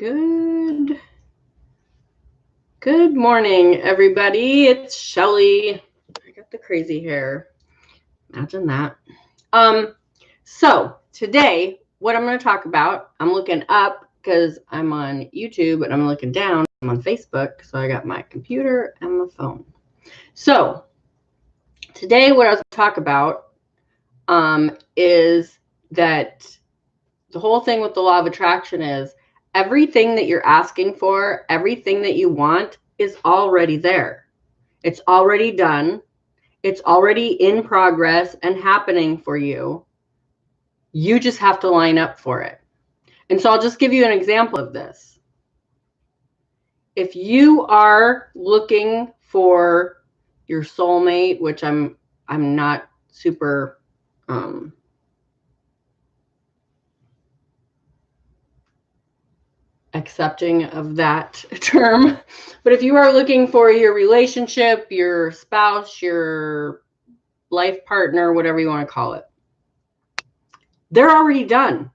Good morning, everybody. It's Shelly. I got the crazy hair. Imagine that. So today, what I'm going to talk about, I'm looking up because I'm on YouTube, and I'm looking down. I'm on Facebook, so I got my computer and my phone. So today, what I was going to talk about is that the whole thing with the law of attraction is everything that you're asking for, everything that you want is already there. It's already done. It's already in progress and happening for you. You just have to line up for it. And so I'll just give you an example of this. If you are looking for your soulmate, which I'm not super accepting of that term. But if you are looking for your relationship, your spouse, your life partner, whatever you want to call it, they're already done.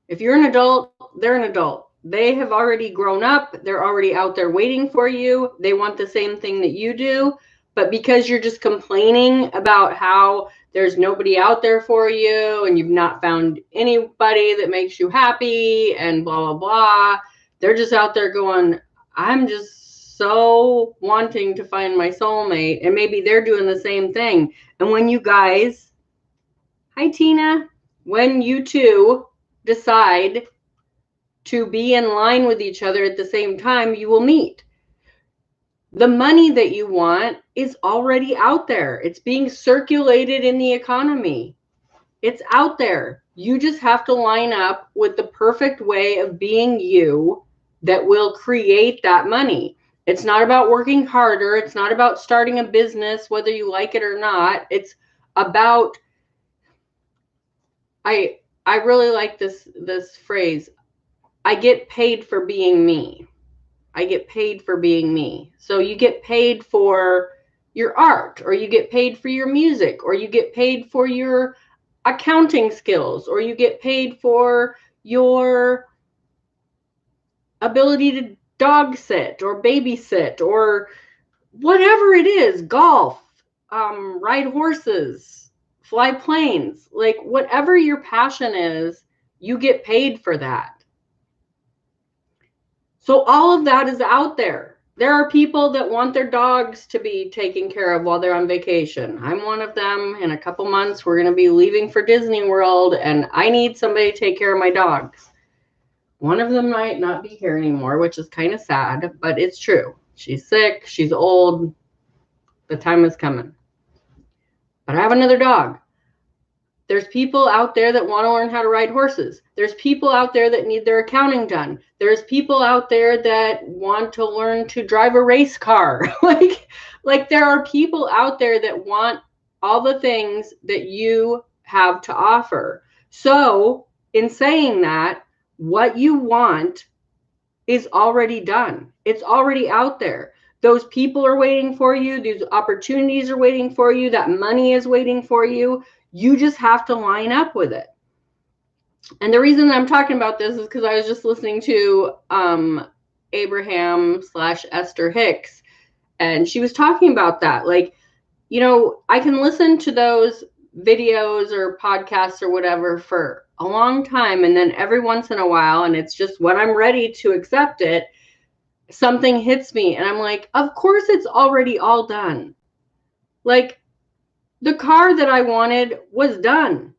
If you're an adult, they're an adult. They have already grown up. They're already out there waiting for you. They want the same thing that you do. But because you're just complaining about how there's nobody out there for you and you've not found anybody that makes you happy and blah, blah, blah, they're just out there going, I'm just so wanting to find my soulmate. And maybe they're doing the same thing. And when you guys, hi, Tina, when you two decide to be in line with each other at the same time, you will meet. The money that you want is already out there. It's being circulated in the economy. It's out there. You just have to line up with the perfect way of being you that will create that money. It's not about working harder. It's not about starting a business, whether you like it or not. It's about, I really like this phrase. I get paid for being me. I get paid for being me. So you get paid for your art, or you get paid for your music, or you get paid for your accounting skills, or you get paid for your ability to dog sit or babysit or whatever it is, golf, ride horses, fly planes, like whatever your passion is, you get paid for that. So all of that is out there. There are people that want their dogs to be taken care of while they're on vacation. I'm one of them. In a couple months, we're going to be leaving for Disney World, and I need somebody to take care of my dogs. One of them might not be here anymore, which is kind of sad, but it's true. She's sick. She's old. The time is coming. But I have another dog. There's people out there that want to learn how to ride horses. There's people out there that need their accounting done. There's people out there that want to learn to drive a race car. like there are people out there that want all the things that you have to offer. So in saying that, what you want is already done. It's already out there. Those people are waiting for you. These opportunities are waiting for you. That money is waiting for you. You just have to line up with it. And the reason I'm talking about this is because I was just listening to Abraham/Esther Hicks, and she was talking about that. Like, you know, I can listen to those videos or podcasts or whatever for a long time, and then every once in a while, and it's just when I'm ready to accept it, something hits me, and I'm like, of course it's already all done. Like, the car that I wanted was done.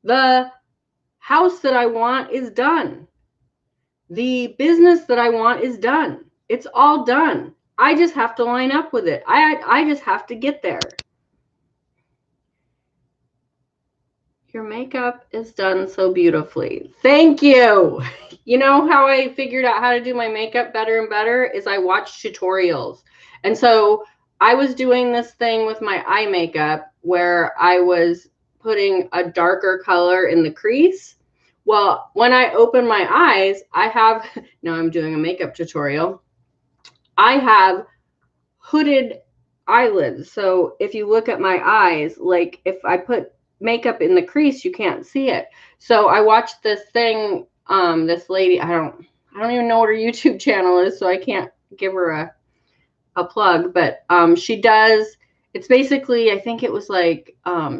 The house that I want is done. The business that I want is done. It's all done. I just have to line up with it. I just have to get there. Your makeup is done so beautifully. Thank you. You know how I figured out how to do my makeup better and better is I watched tutorials. And so I was doing this thing with my eye makeup where I was putting a darker color in the crease. Well, when I open my eyes, I have, now I'm doing a makeup tutorial, I have hooded eyelids. So if you look at my eyes, like if I put makeup in the crease, you can't see it. So I watched this thing This lady, I don't even know what her YouTube channel is, so I can't give her a plug, but she does, it's basically, I think it was like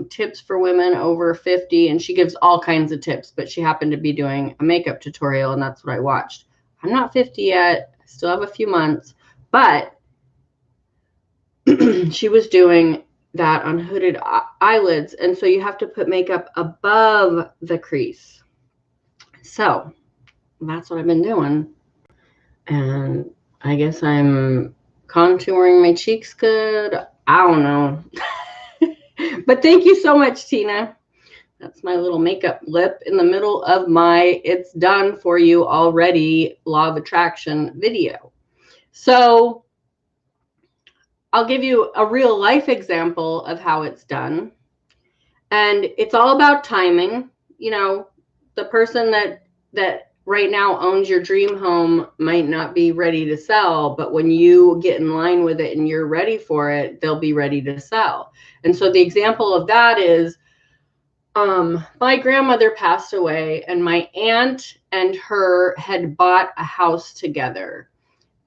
tips for women over 50, and she gives all kinds of tips, but she happened to be doing a makeup tutorial, and that's what I watched. I'm not 50 yet, I still have a few months, but she was doing that on hooded eyelids, and so you have to put makeup above the crease. So that's what I've been doing, and I guess I'm contouring my cheeks good. I don't know. But thank you so much, Tina. That's my little makeup lip in the middle of my it's done for you already law of attraction video. So I'll give you a real life example of how it's done. And it's all about timing. You know, the person that right now owns your dream home might not be ready to sell, but when you get in line with it and you're ready for it, they'll be ready to sell. And so the example of that is my grandmother passed away, and my aunt and her had bought a house together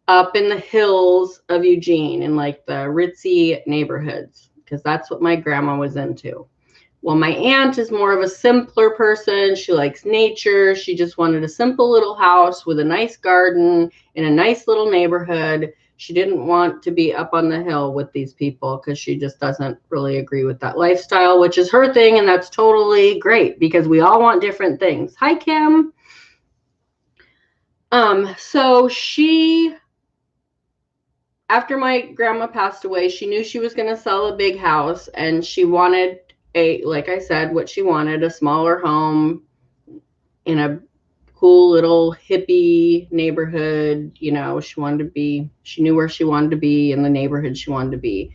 up in the hills of Eugene in like the ritzy neighborhoods, because that's what my grandma was into. Well, my aunt is more of a simpler person. She likes nature. She just wanted a simple little house with a nice garden in a nice little neighborhood. She didn't want to be up on the hill with these people because she just doesn't really agree with that lifestyle, which is her thing. And that's totally great because we all want different things. Hi, Kim. So she, after my grandma passed away, she knew she was going to sell a big house, and she wanted like I said, what she wanted, a smaller home in a cool little hippie neighborhood. You know, she knew where she wanted to be in the neighborhood she wanted to be.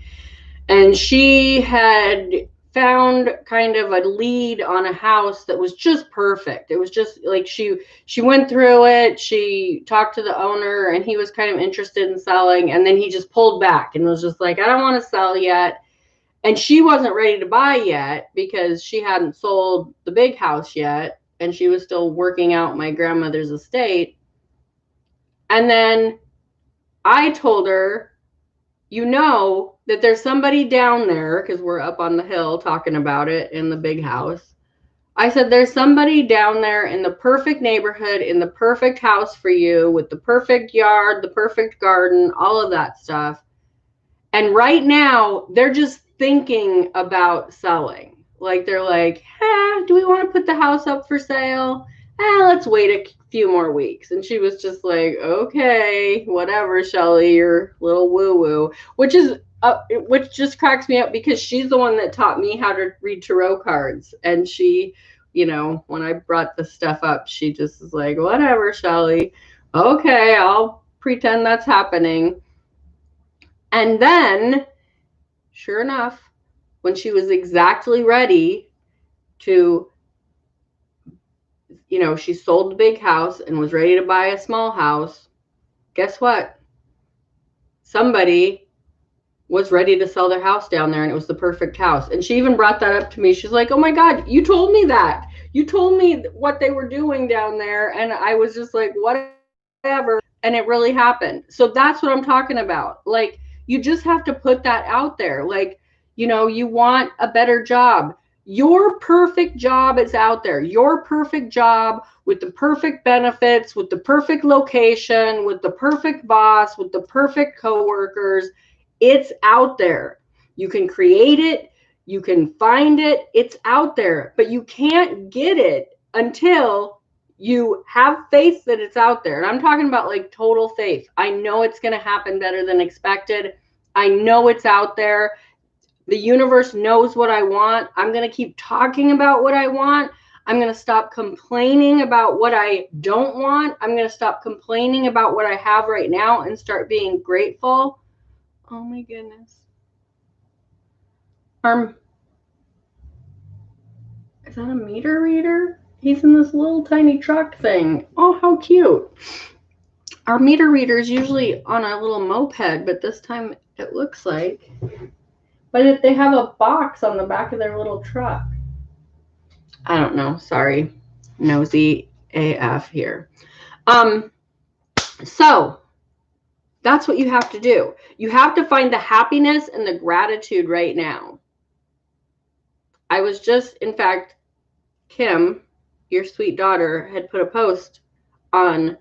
And she had found kind of a lead on a house that was just perfect. It was just like she went through it. She talked to the owner, and he was kind of interested in selling. And then he just pulled back and was just like, I don't want to sell yet. And she wasn't ready to buy yet because she hadn't sold the big house yet. And she was still working out my grandmother's estate. And then I told her, you know, that there's somebody down there, because we're up on the hill talking about it in the big house. I said, there's somebody down there in the perfect neighborhood, in the perfect house for you, with the perfect yard, the perfect garden, all of that stuff. And right now, they're just thinking about selling. Like, they're like, do we want to put the house up for sale? Let's wait a few more weeks. And she was just like, okay, whatever, Shelly, your little woo-woo, which just cracks me up because she's the one that taught me how to read tarot cards. And she, you know, when I brought this stuff up, she just is like, whatever, Shelly. Okay, I'll pretend that's happening. And then, sure enough, when she was exactly ready to, you know, she sold the big house and was ready to buy a small house, guess what? Somebody was ready to sell their house down there, and it was the perfect house. And she even brought that up to me. She's like, oh my God, you told me that. You told me what they were doing down there. And I was just like, whatever. And it really happened. So that's what I'm talking about. Like, you just have to put that out there. Like, you know, you want a better job. Your perfect job is out there. Your perfect job with the perfect benefits, with the perfect location, with the perfect boss, with the perfect coworkers. It's out there. You can create it. You can find it. It's out there. But you can't get it until you have faith that it's out there. And I'm talking about like total faith. I know it's going to happen better than expected. I know it's out there. The universe knows what I want. I'm going to keep talking about what I want. I'm going to stop complaining about what I don't want. I'm going to stop complaining about what I have right now and start being grateful. Oh my goodness. Is that a meter reader? He's in this little tiny truck thing. Oh, how cute. Our meter reader is usually on a little moped, but this time it looks like. But they have a box on the back of their little truck. I don't know. Sorry. Nosy AF here. So that's what you have to do. You have to find the happiness and the gratitude right now. I was just, in fact, Kim, your sweet daughter, had put a post on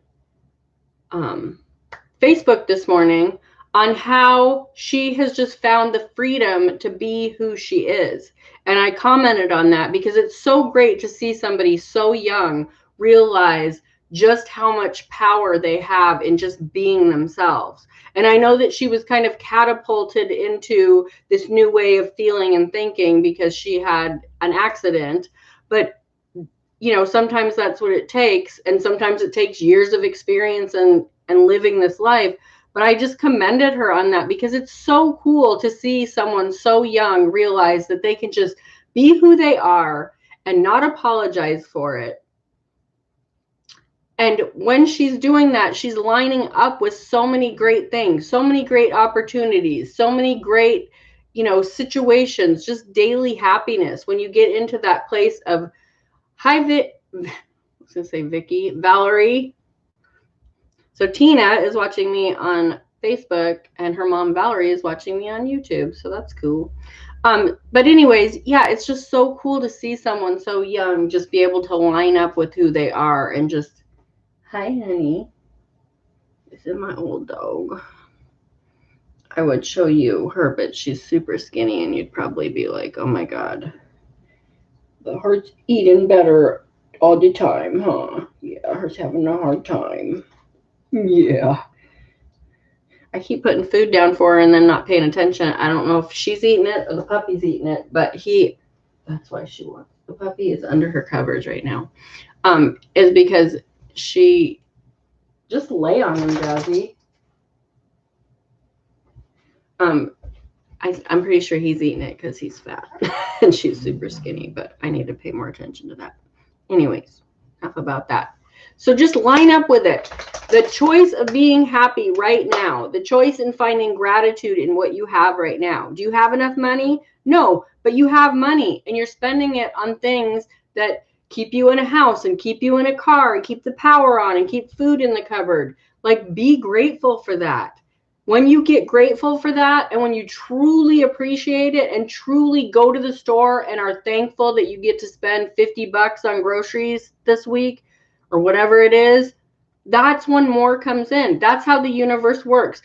Facebook this morning on how she has just found the freedom to be who she is. And I commented on that because it's so great to see somebody so young realize just how much power they have in just being themselves. And I know that she was kind of catapulted into this new way of feeling and thinking because she had an accident, but you know, sometimes that's what it takes, and sometimes it takes years of experience and living this life. But I just commended her on that because it's so cool to see someone so young realize that they can just be who they are and not apologize for it. And when she's doing that, she's lining up with so many great things, so many great opportunities, so many great, you know, situations, just daily happiness. When you get into that place of, hi, I was going to say Vicky, Valerie. So Tina is watching me on Facebook and her mom Valerie is watching me on YouTube. So that's cool. But anyways, yeah, it's just so cool to see someone so young just be able to line up with who they are and just, hi, honey. This is my old dog. I would show you her, but she's super skinny and you'd probably be like, oh my God, the heart's eating better all the time, huh? Yeah, her's having a hard time. Yeah. I keep putting food down for her and then not paying attention. I don't know if she's eating it or the puppy's eating it, but that's why she wants. The puppy is under her covers right now. Is because she just lay on him, Jazzy. I'm pretty sure he's eating it because he's fat and she's super skinny, but I need to pay more attention to that. Anyways, enough about that. So just line up with it. The choice of being happy right now, the choice in finding gratitude in what you have right now. Do you have enough money? No, but you have money and you're spending it on things that keep you in a house and keep you in a car and keep the power on and keep food in the cupboard. Like, be grateful for that. When you get grateful for that and when you truly appreciate it and truly go to the store and are thankful that you get to spend $50 on groceries this week or whatever it is, that's when more comes in. That's how the universe works.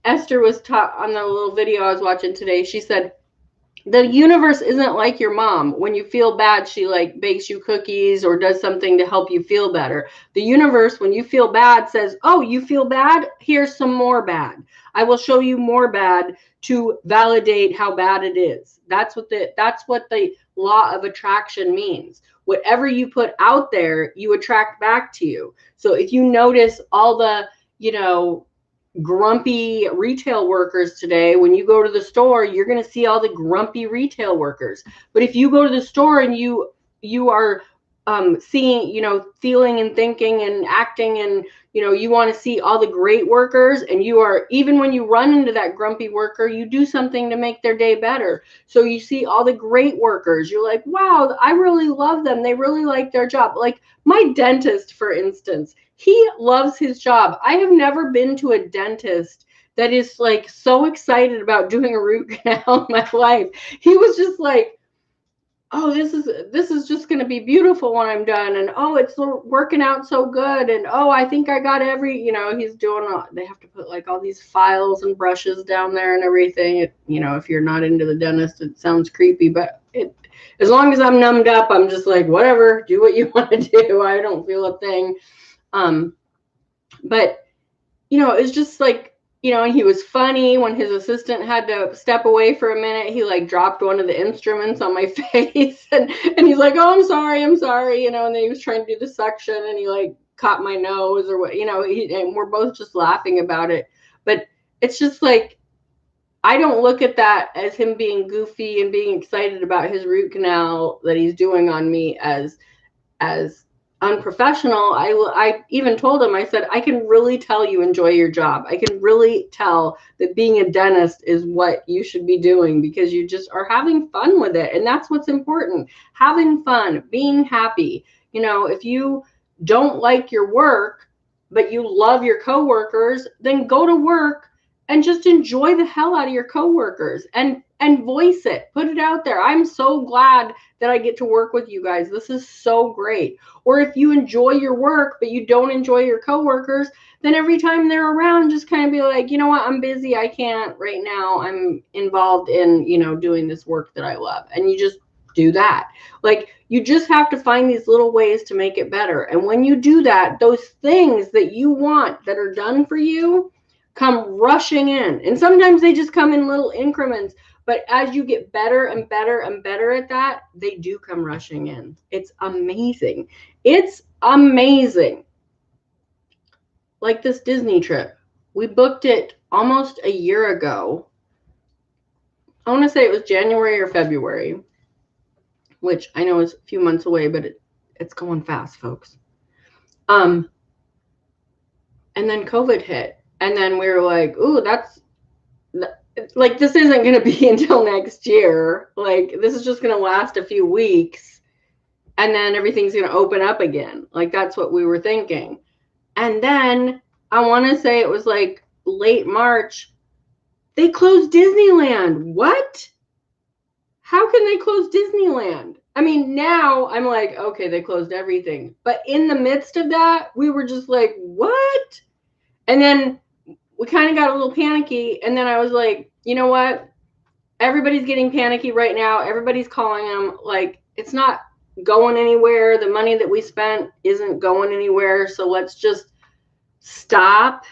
Esther was taught on the little video I was watching today. She said, the universe isn't like your mom. When you feel bad, she like bakes you cookies or does something to help you feel better. The universe, when you feel bad, says, oh, you feel bad? Here's some more bad. I will show you more bad to validate how bad it is. That's what the law of attraction means. Whatever you put out there, you attract back to you. So if you notice all the, you know, grumpy retail workers today, when you go to the store, you're going to see all the grumpy retail workers. But if you go to the store and you are seeing, you know, feeling and thinking and acting and, you know, you want to see all the great workers, and you are, even when you run into that grumpy worker, you do something to make their day better. So you see all the great workers, you're like, wow, I really love them. They really like their job. Like my dentist, for instance, he loves his job. I have never been to a dentist that is like so excited about doing a root canal in my life. He was just like, oh, this is just going to be beautiful when I'm done. And oh, it's working out so good. And oh, I think I got you know, he's doing, they have to put like all these files and brushes down there and everything. You know, if you're not into the dentist, it sounds creepy, but as long as I'm numbed up, I'm just like, whatever, do what you want to do. I don't feel a thing. But you know, it's just like, you know, and he was funny when his assistant had to step away for a minute. He like dropped one of the instruments on my face and he's like, oh, I'm sorry, you know, and then he was trying to do the suction and he like caught my nose or what, you know, and we're both just laughing about it. But it's just like, I don't look at that as him being goofy and being excited about his root canal that he's doing on me as unprofessional. I even told him, I said, I can really tell you enjoy your job. I can really tell that being a dentist is what you should be doing because you just are having fun with it. And that's what's important. Having fun, being happy, You know, if you don't like your work, but you love your coworkers, then go to work and just enjoy the hell out of your coworkers and voice it. Put it out there. I'm so glad that I get to work with you guys. This is so great. Or if you enjoy your work, but you don't enjoy your coworkers, then every time they're around, just kind of be like, you know what, I'm busy. I can't right now. I'm involved in, you know, doing this work that I love. And you just do that. Like, you just have to find these little ways to make it better. And when you do that, those things that you want that are done for you come rushing in. And sometimes they just come in little increments. But as you get better and better and better at that, they do come rushing in. It's amazing. It's amazing. Like this Disney trip. We booked it almost a year ago. I want to say it was January or February, which I know is a few months away, but it's going fast, folks. And then COVID hit. And then we were like, ooh, that's like, this isn't going to be until next year. Like, this is just going to last a few weeks. And then everything's going to open up again. Like, that's what we were thinking. And then I want to say it was like late March. They closed Disneyland. What? How can they close Disneyland? I mean, now I'm like, okay, they closed everything. But in the midst of that, we were just like, what? And then we kind of got a little panicky. And then I was like, you know what? Everybody's getting panicky right now. Everybody's calling them. Like, it's not going anywhere. The money that we spent isn't going anywhere. So let's just stop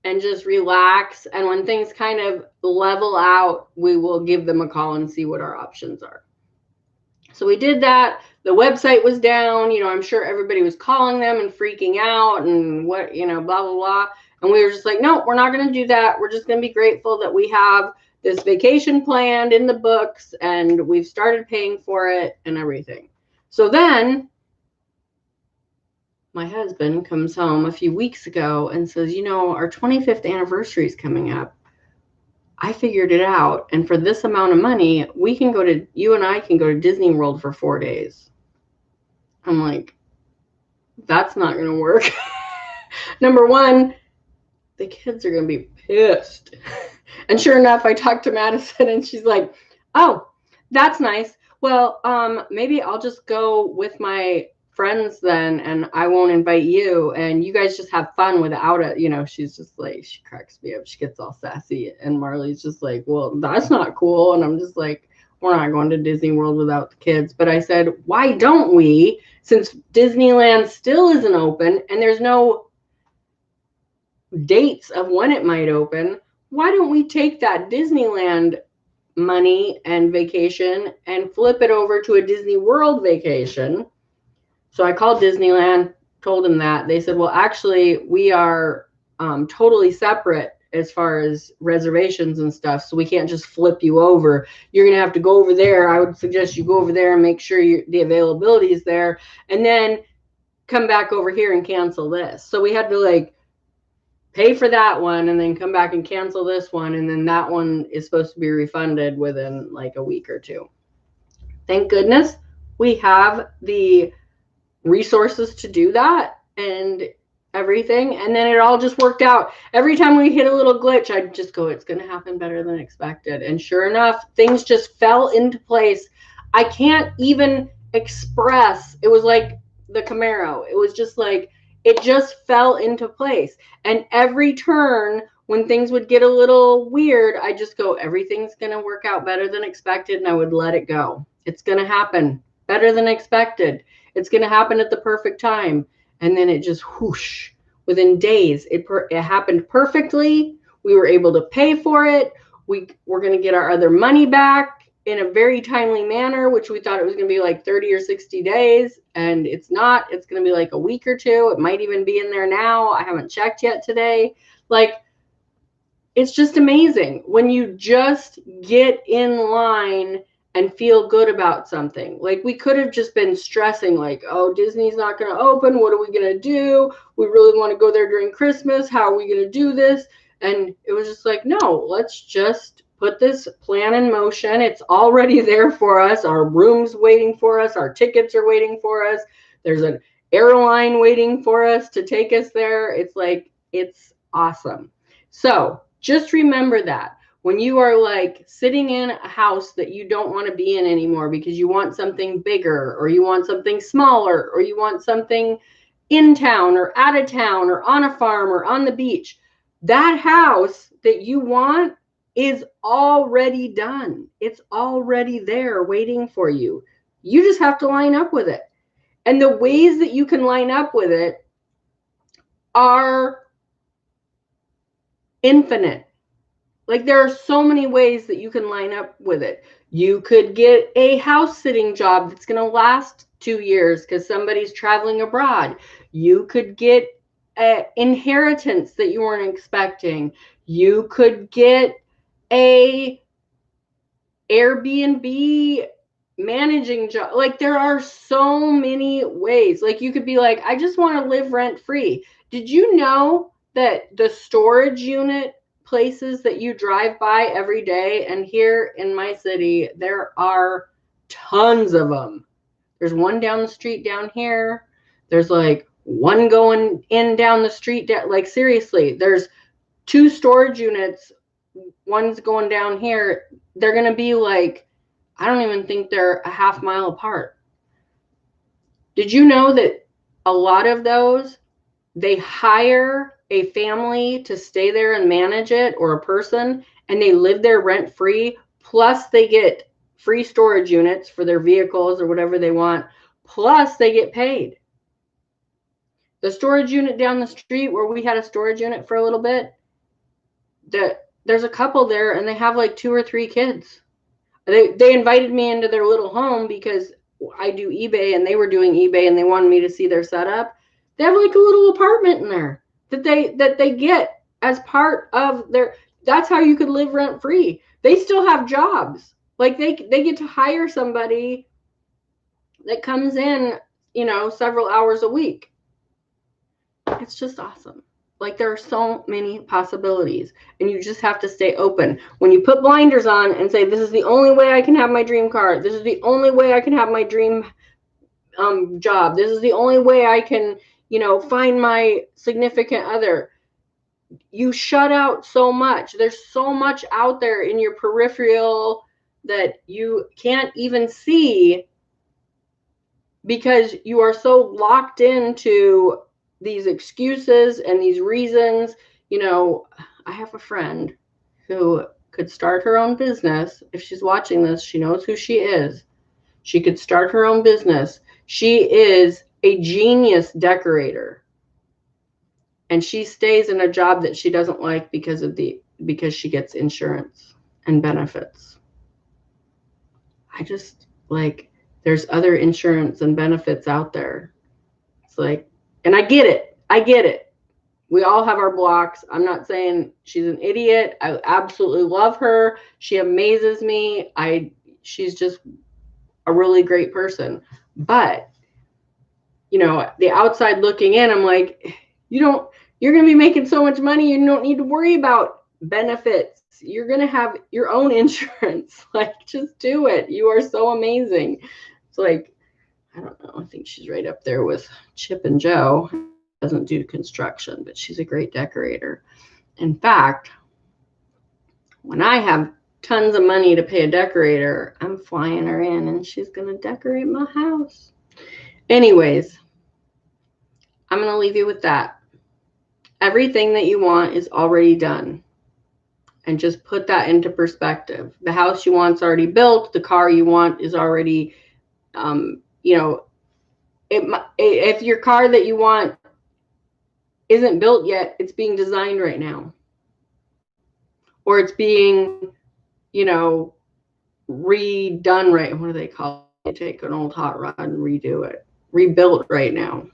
and just relax. And when things kind of level out, we will give them a call and see what our options are. So we did that. The website was down. You know, I'm sure everybody was calling them and freaking out and what, you know, blah, blah, blah. And we were just like, no, we're not going to do that. We're just going to be grateful that we have this vacation planned in the books and we've started paying for it and everything. So then my husband comes home a few weeks ago and says, you know, our 25th anniversary is coming up. I figured it out. And for this amount of money, you and I can go to Disney World for 4 days. I'm like, that's not going to work. Number one, the kids are going to be pissed. And sure enough, I talked to Madison and she's like, oh, that's nice. Well, maybe I'll just go with my friends then and I won't invite you and you guys just have fun without it. You know, she's just like, she cracks me up. She gets all sassy and Marley's just like, well, that's not cool. And I'm just like, we're not going to Disney World without the kids. But I said, why don't we, since Disneyland still isn't open and there's no dates of when it might open, why don't we take that Disneyland money and vacation and flip it over to a Disney World vacation? So I called Disneyland, told them that. They said, well, actually, we are totally separate as far as reservations and stuff. So we can't just flip you over. You're going to have to go over there. I would suggest you go over there and make sure the availability is there and then come back over here and cancel this. So we had to like pay for that one and then come back and cancel this one. And then that one is supposed to be refunded within like a week or two. Thank goodness we have the resources to do that and everything. And then it all just worked out. Every time we hit a little glitch, I'd just go, it's going to happen better than expected. And sure enough, things just fell into place. I can't even express. It was like the Camaro. It was just like, it just fell into place. And every turn when things would get a little weird, I just go, everything's going to work out better than expected. And I would let it go. It's going to happen better than expected. It's going to happen at the perfect time. And then it just whoosh, within days, it happened perfectly. We were able to pay for it. We're going to get our other money back in a very timely manner, which we thought it was going to be like 30 or 60 days. And it's not. It's going to be like a week or two. It might even be in there now. I haven't checked yet today. Like, it's just amazing when you just get in line and feel good about something. Like, we could have just been stressing like, oh, Disney's not going to open. What are we going to do? We really want to go there during Christmas. How are we going to do this? And it was just like, no, let's just put this plan in motion. It's already there for us. Our room's waiting for us. Our tickets are waiting for us. There's an airline waiting for us to take us there. It's like, it's awesome. So just remember that when you are like sitting in a house that you don't want to be in anymore because you want something bigger, or you want something smaller, or you want something in town or out of town or on a farm or on the beach, that house that you want is already done. It's already there waiting for you. You just have to line up with it. And the ways that you can line up with it are infinite. Like, there are so many ways that you can line up with it. You could get a house sitting job that's going to last 2 years because somebody's traveling abroad. You could get an inheritance that you weren't expecting. You could get a Airbnb managing job. Like, there are so many ways. Like, you could be like, I just want to live rent free. Did you know that the storage unit places that you drive by every day, and here in my city, there are tons of them. There's one down the street down here. There's like one going in down the street. Like, seriously, there's 2 storage units. One's going down here. They're going to be like, I don't even think they're a half mile apart. Did you know that a lot of those, they hire a family to stay there and manage it, or a person, and they live there rent free, plus they get free storage units for their vehicles or whatever they want, plus they get paid. The storage unit down the street where we had a storage unit for a little bit, there's a couple there and they have like 2 or 3 kids. They invited me into their little home because I do eBay and they were doing eBay and they wanted me to see their setup. They have like a little apartment in there that they get as part of their, that's how you could live rent free. They still have jobs. Like, they get to hire somebody that comes in, several hours a week. It's just awesome. Like, there are so many possibilities, and you just have to stay open. When you put blinders on and say, this is the only way I can have my dream car, this is the only way I can have my dream job, this is the only way I can, find my significant other, you shut out so much. There's so much out there in your peripheral that you can't even see because you are so locked into these excuses and these reasons. I have a friend who could start her own business. If she's watching this, she knows who she is. She could start her own business. She is a genius decorator. And she stays in a job that she doesn't like because she gets insurance and benefits. I just, like, there's other insurance and benefits out there. It's like, and I get it. We all have our blocks. I'm not saying she's an idiot. I absolutely love her. She amazes me. She's just a really great person. But, the outside looking in, I'm like, you're going to be making so much money. You don't need to worry about benefits. You're going to have your own insurance. Like, just do it. You are so amazing. It's like, I don't know. I think she's right up there with Chip and Joe. Doesn't do construction, but she's a great decorator. In fact, when I have tons of money to pay a decorator, I'm flying her in and she's going to decorate my house. Anyways, I'm going to leave you with that. Everything that you want is already done. And just put that into perspective. The house you want is already built. The car you want is already, if your car that you want isn't built yet, it's being designed right now. Or it's being, redone right. What do they call it? You take an old hot rod and redo it. Rebuilt right now.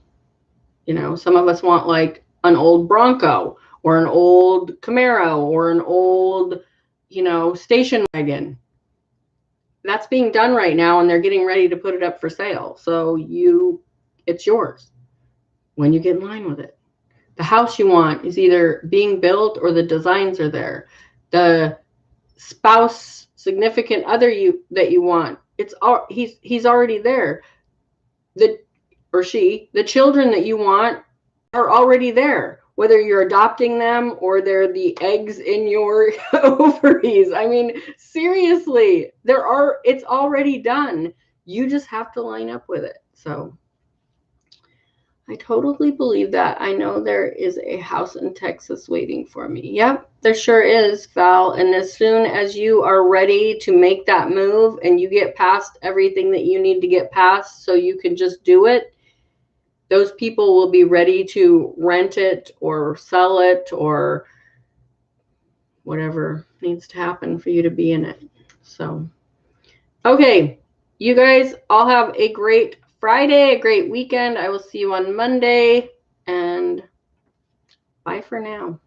Some of us want like an old Bronco or an old Camaro or an old, station wagon. That's being done right now, and they're getting ready to put it up for sale. So it's yours when you get in line with it. The house you want is either being built or the designs are there. The spouse, significant other that you want. He's already there. The children that you want are already there, whether you're adopting them or they're the eggs in your ovaries. I mean, seriously, it's already done. You just have to line up with it. So I totally believe that. I know there is a house in Texas waiting for me. Yep, there sure is, Val. And as soon as you are ready to make that move and you get past everything that you need to get past so you can just do it, those people will be ready to rent it or sell it or whatever needs to happen for you to be in it. So, okay, you guys all have a great Friday, a great weekend. I will see you on Monday, and bye for now.